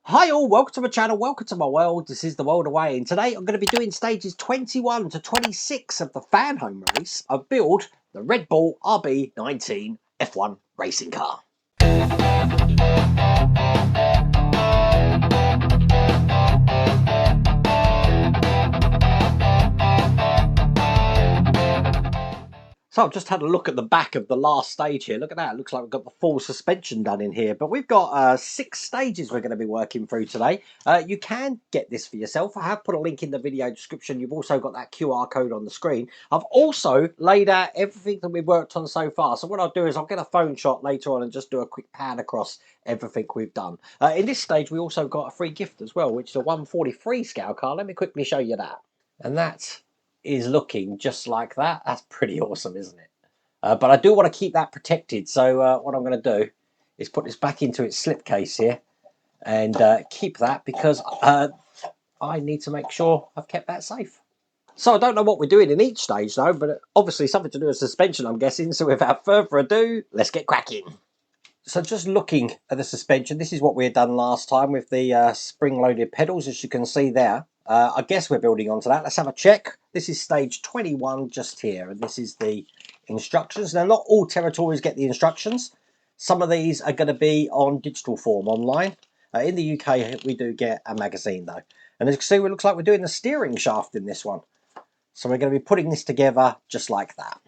Hi all, welcome to my channel, welcome to my world. This is the world away, and today I'm going to be doing stages 21 to 26 of the fan home race of build the Red Bull RB19 F1 racing car. So I've just had a look at the back of the last stage here. Look at that. It looks like we've got the full suspension done in here. But we've got 6 stages we're going to be working through today. You can get this for yourself. I have put a link in the video description. You've also got that QR code on the screen. I've also laid out everything that we've worked on so far. So what I'll do is I'll get a phone shot later on and just do a quick pan across everything we've done. In this stage, we also got a free gift as well, which is a 143 scale car. Let me quickly show you that. And that is looking just like that. That's pretty awesome, isn't it? But I do want to keep that protected. So what I'm going to do is put this back into its slipcase here and keep that because I need to make sure I've kept that safe. So I don't know what we're doing in each stage though, but obviously something to do with suspension, I'm guessing. So without further ado, let's get cracking. So just looking at the suspension, this is what we had done last time with the spring-loaded pedals, as you can see there. I guess we're building onto that. Let's have a check. This is stage 21 just here, and this is the instructions. Now, not all territories get the instructions. Some of these are going to be on digital form online. In the UK, we do get a magazine, though. And as you can see, it looks like we're doing the steering shaft in this one. So we're going to be putting this together just like that.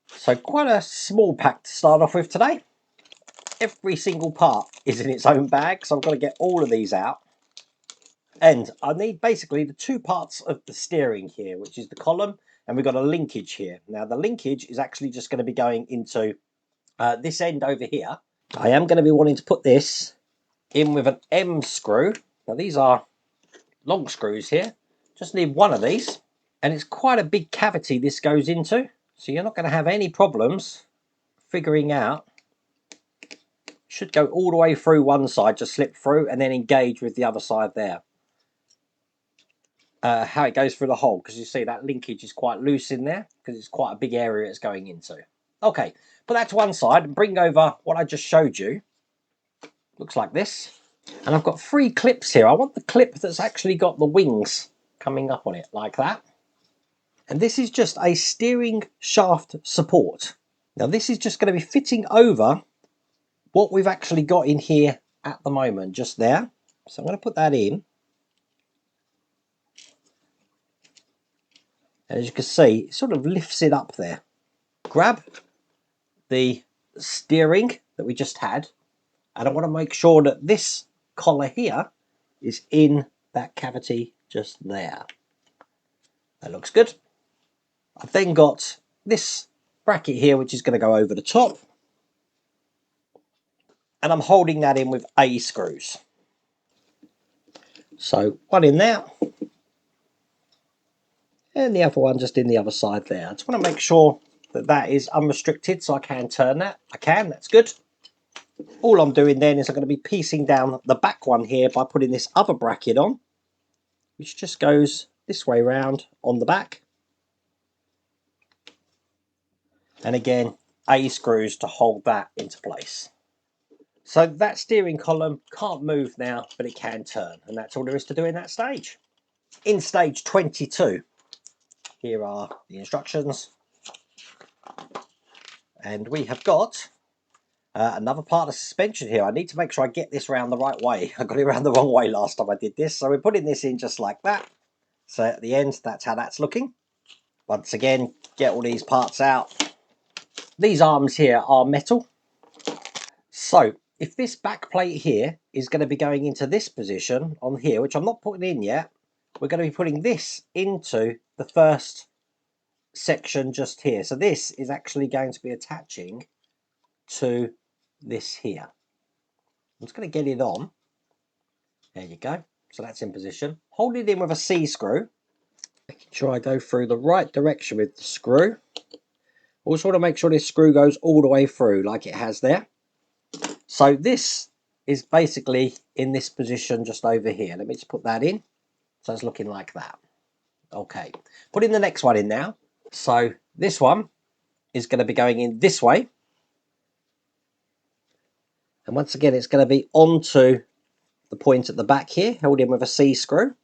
So quite a small pack to start off with today. Every single part is in its own bag, so I've got to get all of these out. And I need basically the 2 parts of the steering here, which is the column, and we've got a linkage here. Now the linkage is actually just going to be going into this end over here. I am going to be wanting to put this in with an M screw. Now these are long screws here. Just need one of these, and it's quite a big cavity this goes into, so you're not going to have any problems figuring out. Should go all the way through one side, just slip through and then engage with the other side there. How it goes through the hole, because you see that linkage is quite loose in there because it's quite a big area it's going into. Okay, put that to one side and bring over what I just showed you. Looks like this. And I've got 3 clips here. I want the clip that's actually got the wings coming up on it like that. And this is just a steering shaft support. Now this is just going to be fitting over what we've actually got in here at the moment, just there. So I'm going to put that in. And as you can see, it sort of lifts it up there. Grab the steering that we just had, and I want to make sure that this collar here is in that cavity just there. That looks good. I've then got this bracket here, which is going to go over the top. And I'm holding that in with A screws. So one in there. And the other one just in the other side there. I just want to make sure that that is unrestricted so I can turn that. I can, that's good. All I'm doing then is I'm going to be piecing down the back one here by putting this other bracket on, which just goes this way round on the back. And again, A screws to hold that into place. So that steering column can't move now, but it can turn. And that's all there is to do in that stage. In stage 22, here are the instructions. And we have got another part of suspension here. I need to make sure I get this around the right way. I got it around the wrong way last time I did this. So we're putting this in just like that. So at the end, that's how that's looking. Once again, get all these parts out. These arms here are metal. So if this back plate here is going to be going into this position on here, which I'm not putting in yet, we're going to be putting this into the first section just here. So this is actually going to be attaching to this here. I'm just going to get it on. There you go. So that's in position. Hold it in with a C screw. Making sure I go through the right direction with the screw. Also want to make sure this screw goes all the way through like it has there. So this is basically in this position just over here. Let me just put that in. So it's looking like that. Okay. Putting the next one in now. So this one is going to be going in this way. And once again, it's going to be onto the point at the back here, held in with a C screw.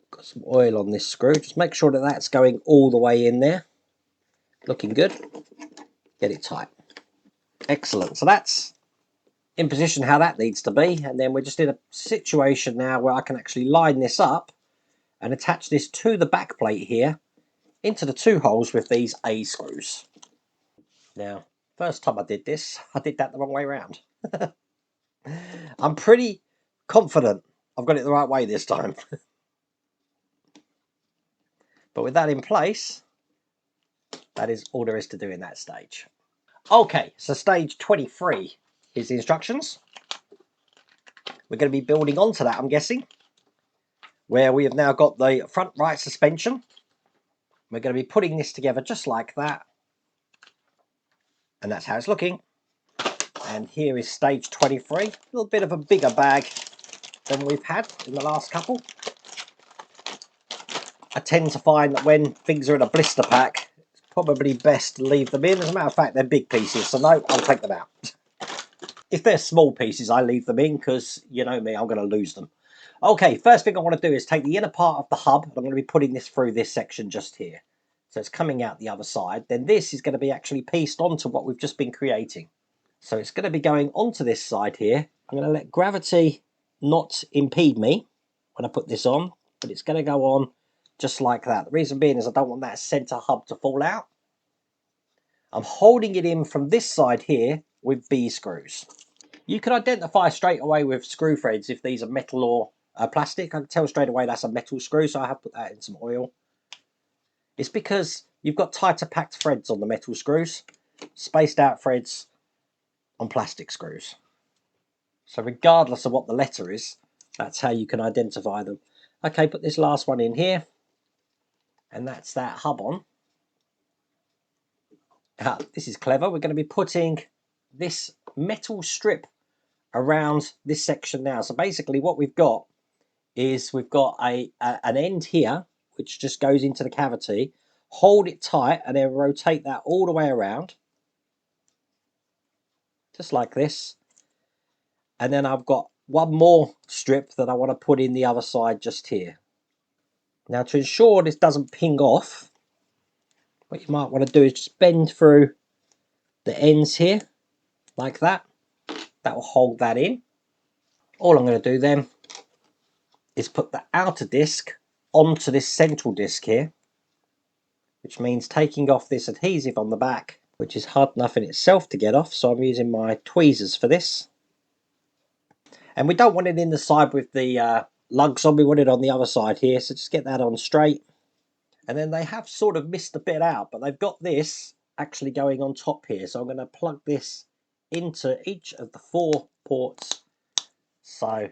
Got some oil on this screw. Just make sure that that's going all the way in there. Looking good. Get it tight. Excellent. So that's in position how that needs to be. And then we're just in a situation now where I can actually line this up and attach this to the back plate here into the two holes with these A screws. Now, first time I did this, I did that the wrong way around. I'm pretty confident I've got it the right way this time. But with that in place, that is all there is to do in that stage. Okay, so stage 23 is the instructions. We're going to be building onto that, I'm guessing, where we have now got the front right suspension. We're going to be putting this together just like that. And that's how it's looking. And here is stage 23. A little bit of a bigger bag than we've had in the last couple. I tend to find that when things are in a blister pack, it's probably best to leave them in. As a matter of fact, they're big pieces, so no, I'll take them out. If they're small pieces, I leave them in because, you know me, I'm going to lose them. Okay, first thing I want to do is take the inner part of the hub. I'm going to be putting this through this section just here. So it's coming out the other side. Then this is going to be actually pieced onto what we've just been creating. So it's going to be going onto this side here. I'm going to let gravity not impede me when I put this on, but it's going to go on just like that. The reason being is I don't want that center hub to fall out. I'm holding it in from this side here with B screws. You can identify straight away with screw threads if these are metal or plastic. I can tell straight away that's a metal screw, so I have put that in some oil. It's because you've got tighter packed threads on the metal screws, spaced out threads on plastic screws. So regardless of what the letter is, that's how you can identify them. Okay, put this last one in here, and that's that hub on. This is clever. We're going to be putting this metal strip around this section now. So basically what we've got is we've got an end here which just goes into the cavity. Hold it tight and then rotate that all the way around, just like this. And then I've got one more strip that I want to put in the other side just here. Now, to ensure this doesn't ping off, what you might want to do is just bend through the ends here like that. That will hold that in. All I'm going to do then is put the outer disc onto this central disc here, which means taking off this adhesive on the back, which is hard enough in itself to get off, so I'm using my tweezers for this. And we don't want it in the side with the lugs on, we want it on the other side here, so just get that on straight. And then they have sort of missed a bit out, but they've got this actually going on top here, so I'm going to plug this into each of the 4 ports. So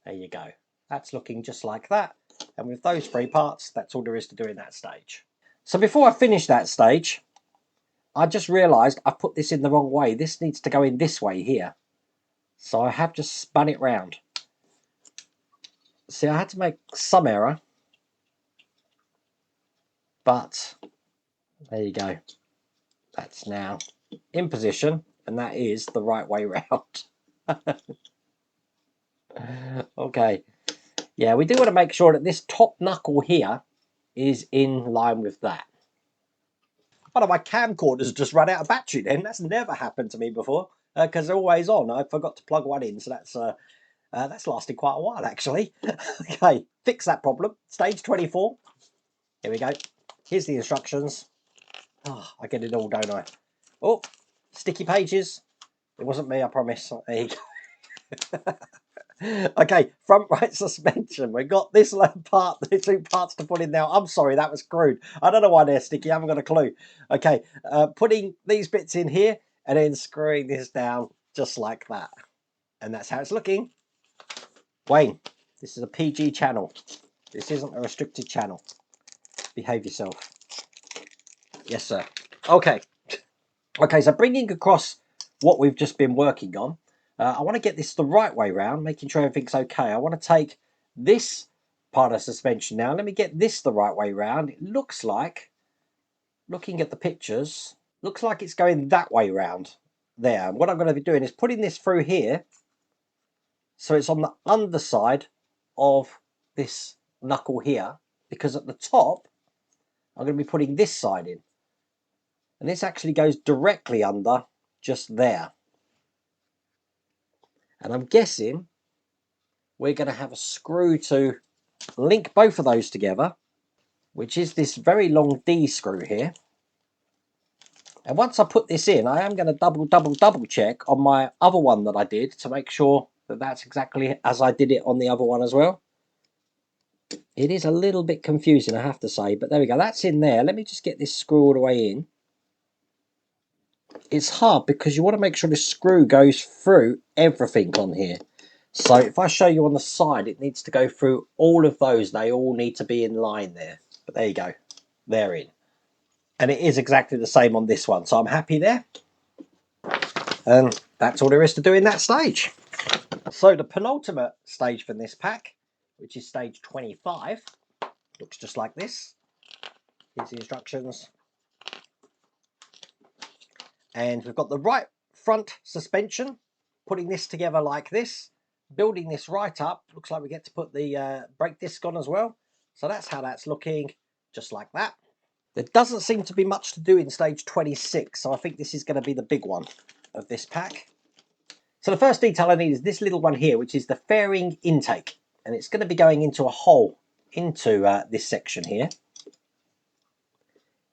there you go. That's looking just like that. And with those 3 parts, that's all there is to do in that stage. So before I finish that stage, I just realised I put this in the wrong way. This needs to go in this way here. So I have just spun it round. See, I had to make some error. But there you go. That's now in position, and that is the right way round. Okay. Yeah, we do want to make sure that this top knuckle here is in line with that. One of my camcorders just run out of battery then. That's never happened to me before because they're always on. I forgot to plug one in, so that's lasted quite a while actually. Okay, fix that problem. Stage 24. Here we go. Here's the instructions. Oh, I get it all, don't I? Oh, sticky pages. It wasn't me, I promise. There you go. Okay, front right suspension. We've got this part, the 2 parts to put in now. I'm sorry, that was crude. I don't know why they're sticky. I haven't got a clue. Okay, putting these bits in here and then screwing this down just like that. And that's how it's looking. Wayne, this is a PG channel. This isn't a restricted channel. Behave yourself. Yes, sir. Okay. Okay, so bringing across what we've just been working on, I want to get this the right way round, making sure everything's okay. I want to take this part of suspension now. Let me get this the right way round. It looks like, looking at the pictures, looks like it's going that way round there. And what I'm going to be doing is putting this through here So it's on the underside of this knuckle here, because at the top I'm going to be putting this side in, and this actually goes directly under just there. And I'm guessing we're going to have a screw to link both of those together, which is this very long D screw here. And once I put this in, I am going to double check on my other one that I did to make sure that that's exactly as I did it on the other one as well. It is a little bit confusing, I have to say, but there we go. That's in there. Let me just get this screw all the way in. It's hard because you want to make sure the screw goes through everything on here. So if I show you on the side, it needs to go through all of those. They all need to be in line there. But there you go. They're in. And it is exactly the same on this one. So I'm happy there. And that's all there is to do in that stage. So the penultimate stage for this pack, which is stage 25, looks just like this. Here's the instructions. And we've got the right front suspension, putting this together like this, building this right up. Looks like we get to put the brake disc on as well. So that's how that's looking, just like that. There doesn't seem to be much to do in stage 26, so I think this is going to be the big one of this pack. So the first detail I need is this little one here, which is the fairing intake. And it's going to be going into a hole into this section here.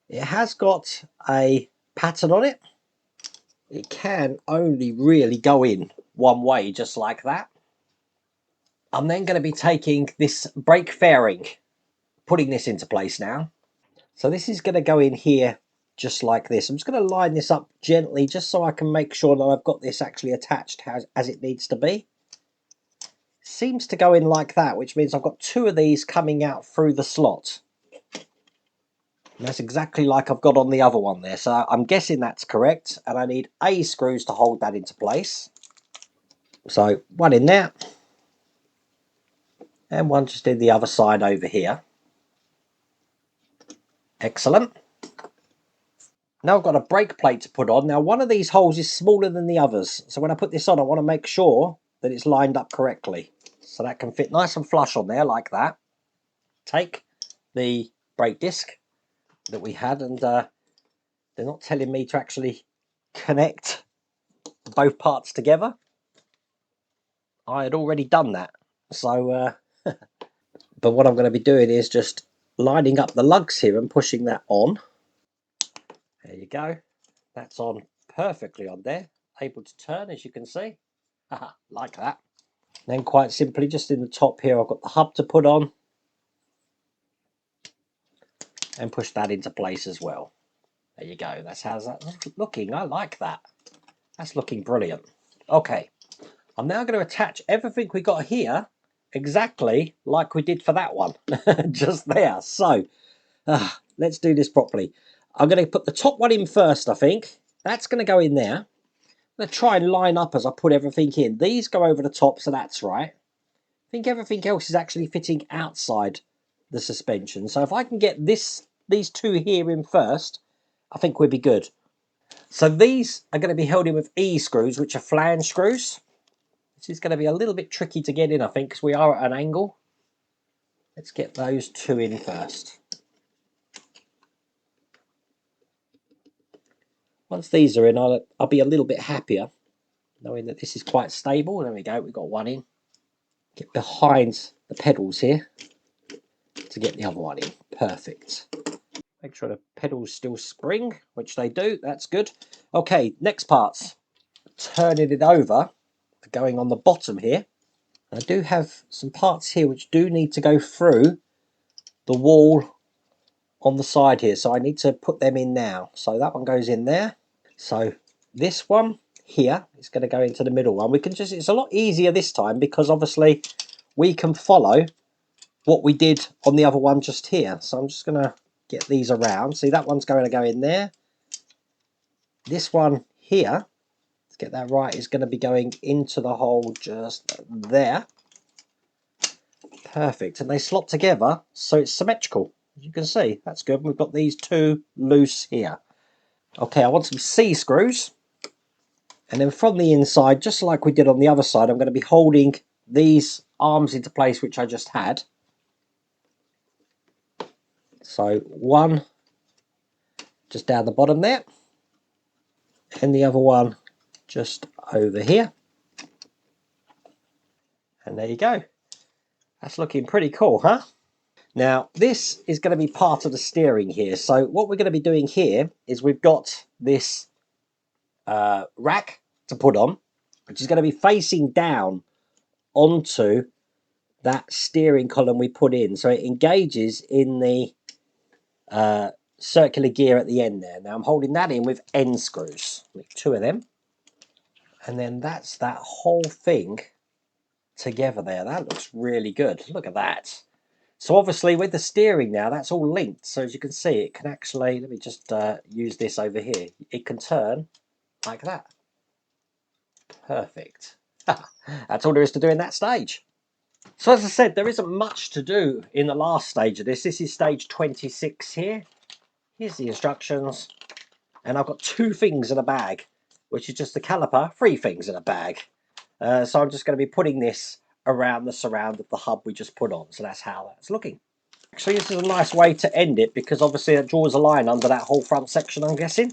It has got a pattern on it. It can only really go in one way, just like that. I'm then going to be taking this brake fairing, putting this into place now. So this is going to go in here just like this. I'm just going to line this up gently just so I can make sure that I've got this actually attached as it needs to be. Seems to go in like that, which means I've got two of these coming out through the slot. And that's exactly like I've got on the other one there. So I'm guessing that's correct. And I need A screws to hold that into place. So one in there. And one just in the other side over here. Excellent. Now I've got a brake plate to put on. Now one of these holes is smaller than the others. So when I put this on, I want to make sure that it's lined up correctly. So that can fit nice and flush on there like that. Take the brake disc that we had, and they're not telling me to actually connect both parts together. I had already done that. So, but what I'm going to be doing is just lining up the lugs here and pushing that on. There you go. That's on perfectly on there. Able to turn, as you can see. Like that. Then quite simply, just in the top here, I've got the hub to put on. And push that into place as well. There you go. That's how's that looking. I like that. That's looking brilliant. Okay. I'm now going to attach everything we got here exactly like we did for that one. Just there. So, let's do this properly. I'm going to put the top one in first, I think. That's going to go in there. I'm going to try and line up as I put everything in. These go over the top, so that's right. I think everything else is actually fitting outside the suspension. So if I can get these two here in first, I think we'll be good. So these are going to be held in with E screws, which are flange screws. This is going to be a little bit tricky to get in, I think, because we are at an angle. Let's get those two in first. Once these are in, I'll be a little bit happier, knowing that this is quite stable. There we go, we've got one in. Get behind the pedals here to get the other one in. Perfect. Make sure the pedals still spring, which they do. That's good. Okay, next parts. Turning it over, going on the bottom here. I do have some parts here which do need to go through the wall on the side here, so I need to put them in now. So that one goes in there. So this one here is going to go into the middle one. We can just, it's a lot easier this time because obviously we can follow what we did on the other one just here. So I'm just going to get these around. See, that one's going to go in there. This one here, let's get that right, is going to be going into the hole just there. Perfect. And they slot together so it's symmetrical. As you can see, that's good. We've got these two loose here. Okay, I want some C screws. And then from the inside, just like we did on the other side, I'm going to be holding these arms into place, which I just had. So one just down the bottom there, and the other one just over here. And there you go. That's looking pretty cool, huh? Now, this is going to be part of the steering here. So what we're going to be doing here is we've got this rack to put on, which is going to be facing down onto that steering column we put in. So it engages in the circular gear at the end there. Now I'm holding that in with end screws, like 2 of them. And then that's that whole thing together there. That looks really good. Look at that. So obviously with the steering now, that's all linked. So as you can see, it can actually, let me just use this over here. It can turn like that. Perfect. That's all there is to do in that stage. So as I said, there isn't much to do in the last stage of this. This is stage 26 here. Here's the instructions. And I've got 2 things in a bag, which is just the caliper, 3 things in a bag. So I'm just going to be putting this around the surround of the hub we just put on. So that's how that's looking. Actually, this is a nice way to end it because obviously it draws a line under that whole front section, I'm guessing.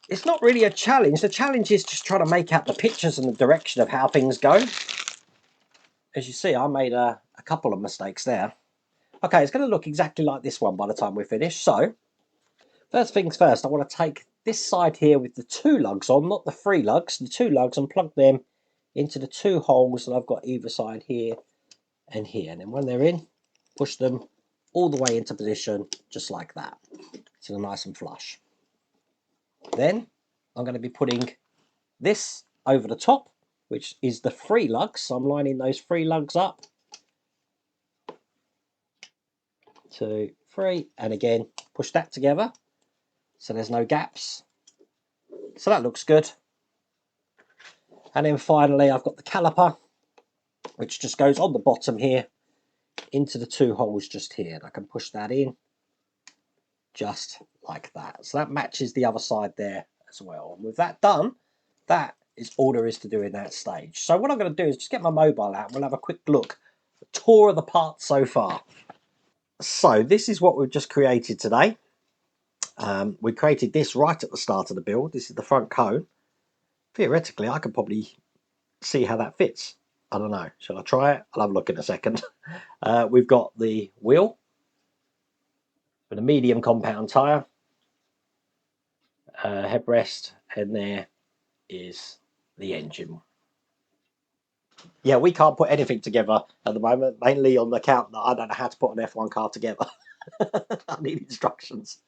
It's not really a challenge. The challenge is just trying to make out the pictures and the direction of how things go. As you see, I made a couple of mistakes there. Okay, it's going to look exactly like this one by the time we're finished. So, first things first, I want to take this side here with the 2 lugs on, not the 3 lugs, the 2 lugs, and plug them into the 2 holes that I've got either side here and here. And then when they're in, push them all the way into position, just like that. So they're nice and flush. Then I'm going to be putting this over the top, which is the 3 lugs. So I'm lining those 3 lugs up. 2, 3, and again, push that together so there's no gaps. So that looks good. And then finally, I've got the caliper, which just goes on the bottom here into the 2 holes just here. And I can push that in just like that. So that matches the other side there as well. And with that done, that is all there is to do in that stage. So what I'm going to do is just get my mobile out and we'll have a quick look, a tour of the parts so far. So this is what we've just created today. We created this right at the start of the build. This is the front cone. Theoretically, I could probably see how that fits. I don't know. Shall I try it? I'll have a look in a second. We've got the wheel with a medium compound tyre, headrest, and there is the engine. Yeah, we can't put anything together at the moment, mainly on the account that I don't know how to put an F1 car together. I need instructions.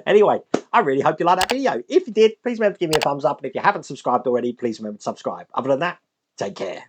Anyway, I really hope you liked that video. If you did, please remember to give me a thumbs up. And if you haven't subscribed already, please remember to subscribe. Other than that, take care.